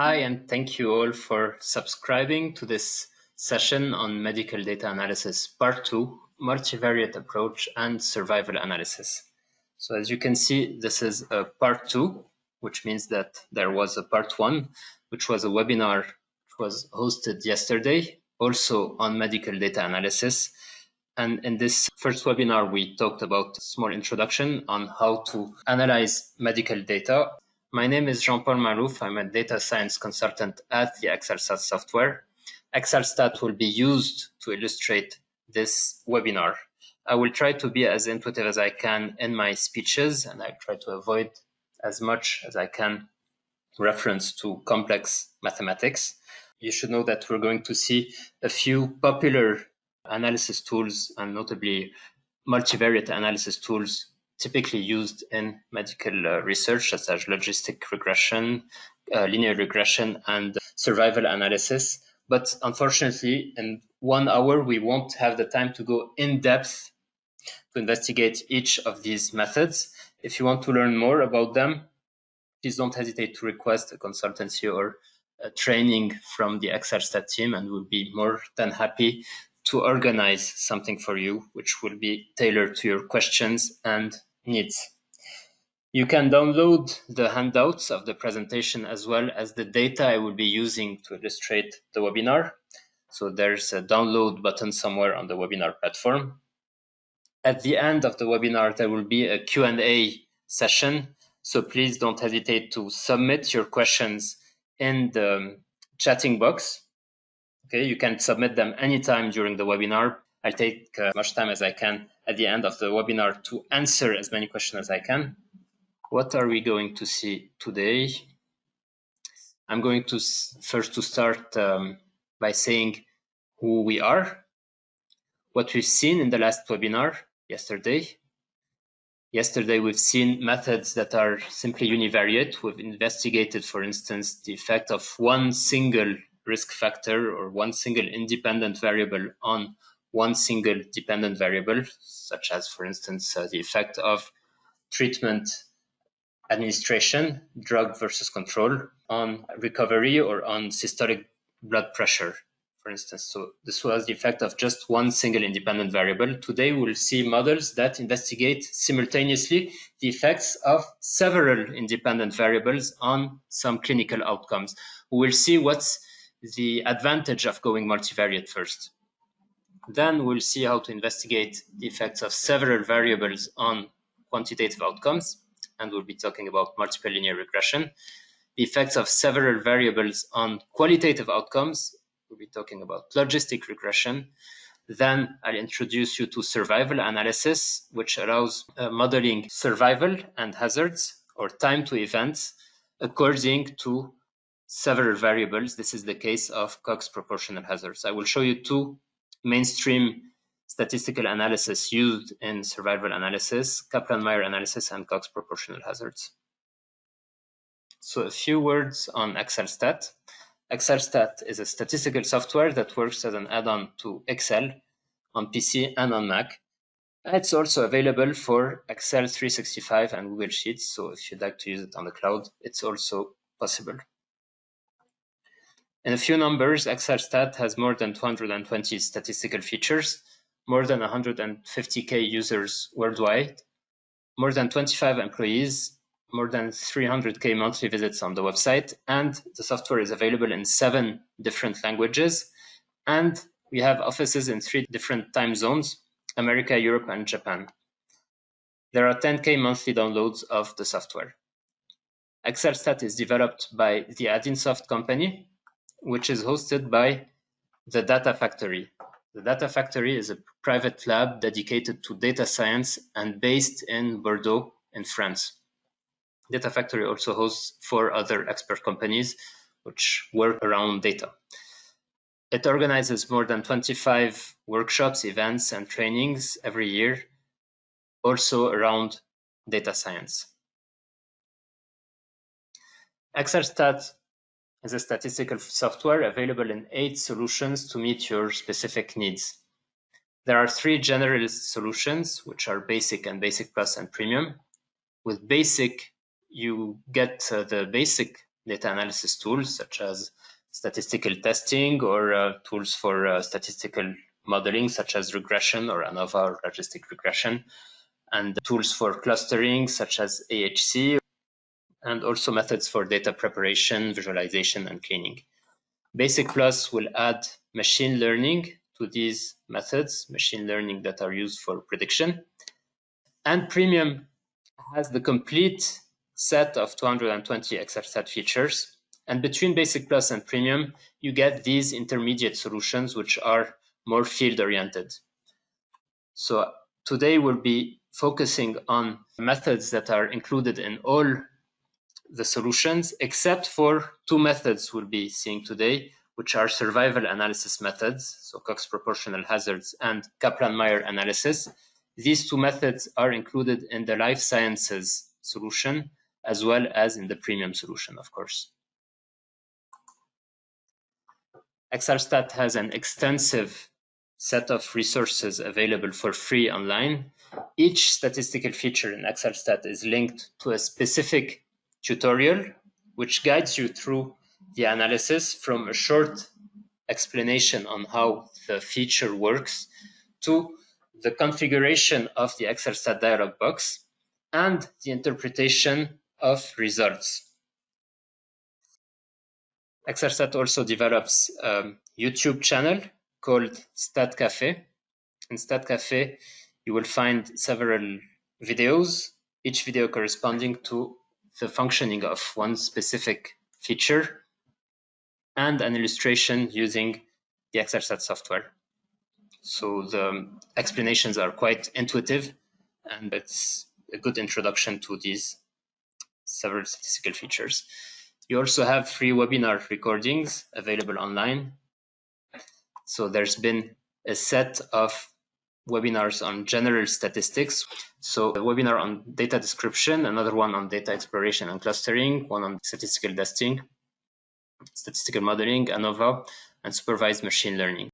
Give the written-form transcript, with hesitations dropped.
Hi, and thank you all for subscribing to this session on medical data analysis, part 2, multivariate approach and survival analysis. So as you can see, this is a part 2, which means that there was a part 1, which was a webinar which was hosted yesterday, also on medical data analysis. And in this first webinar, we talked about a small introduction on how to analyze medical data. My name is Jean-Paul Maalouf. I'm a data science consultant at the Excelstat software. Excelstat will be used to illustrate this webinar. I will try to be as intuitive as I can in my speeches, and I try to avoid as much as I can reference to complex mathematics. You should know that we're going to see a few popular analysis tools, and notably multivariate analysis tools typically used in medical research, such as logistic regression, linear regression, and survival analysis. But unfortunately, in 1 hour, we won't have the time to go in depth to investigate each of these methods. If you want to learn more about them, please don't hesitate to request a consultancy or a training from the Excelstat team, and we'll be more than happy to organize something for you, which will be tailored to your questions and needs. You can download the handouts of the presentation as well as the data I will be using to illustrate the webinar. So there's a download button somewhere on the webinar platform. At the end of the webinar, there will be a Q&A session. So please don't hesitate to submit your questions in the chatting box. Okay, you can submit them anytime during the webinar. I'll take as much time as I can at the end of the webinar to answer as many questions as I can. What are we going to see today? I'm going to first start by saying who we are, what we've seen in the last webinar yesterday. Yesterday, we've seen methods that are simply univariate. We've investigated, for instance, the effect of one single risk factor or one single independent variable on one single dependent variable, such as, for instance, the effect of treatment administration, drug versus control, on recovery or on systolic blood pressure, for instance. So this was the effect of just one single independent variable. Today, we'll see models that investigate simultaneously the effects of several independent variables on some clinical outcomes. We will see what's the advantage of going multivariate first. Then we'll see how to investigate the effects of several variables on quantitative outcomes, and we'll be talking about multiple linear regression. The effects of several variables on qualitative outcomes, we'll be talking about logistic regression. Then I'll introduce you to survival analysis, which allows modeling survival and hazards or time to events according to several variables. This is the case of Cox proportional hazards. I will show you two mainstream statistical analysis used in survival analysis, Kaplan-Meier analysis and Cox proportional hazards. So a few words on Excelstat. Excelstat is a statistical software that works as an add-on to Excel on PC and on Mac. It's also available for Excel 365 and Google Sheets. So if you'd like to use it on the cloud, it's also possible. In a few numbers, Excelstat has more than 220 statistical features, more than 150K users worldwide, more than 25 employees, more than 300K monthly visits on the website, and the software is available in 7 different languages. And we have offices in 3 different time zones, America, Europe, and Japan. There are 10K monthly downloads of the software. Excelstat is developed by the Addinsoft company, which is hosted by the Data Factory. The Data Factory is a private lab dedicated to data science and based in Bordeaux in France. Data Factory also hosts 4 other expert companies which work around data. It organizes more than 25 workshops, events, and trainings every year, also around data science. Excelstat is a statistical software available in 8 solutions to meet your specific needs. There are 3 generalist solutions, which are Basic and Basic Plus and Premium. With Basic, you get the basic data analysis tools such as statistical testing or tools for statistical modeling such as regression or ANOVA or logistic regression, and tools for clustering such as AHC, and also methods for data preparation, visualization, and cleaning. Basic Plus will add machine learning to these methods, machine learning that are used for prediction. And Premium has the complete set of 220 XRStat features. And between Basic Plus and Premium, you get these intermediate solutions, which are more field-oriented. So today we'll be focusing on methods that are included in all the solutions, except for two methods we'll be seeing today, which are survival analysis methods, so Cox proportional hazards and Kaplan-Meier analysis. These two methods are included in the life sciences solution, as well as in the premium solution, of course. XRStat has an extensive set of resources available for free online. Each statistical feature in XRStat is linked to a specific tutorial, which guides you through the analysis from a short explanation on how the feature works to the configuration of the XRStat dialog box and the interpretation of results. XRStat also develops a YouTube channel called Stat Cafe. In Stat Cafe, you will find several videos, each video corresponding to the functioning of one specific feature and an illustration using the XRStat software. So the explanations are quite intuitive, and it's a good introduction to these several statistical features. You also have free webinar recordings available online. So there's been a set of webinars on general statistics. So a webinar on data description, another one on data exploration and clustering, one on statistical testing, statistical modeling, ANOVA, and supervised machine learning.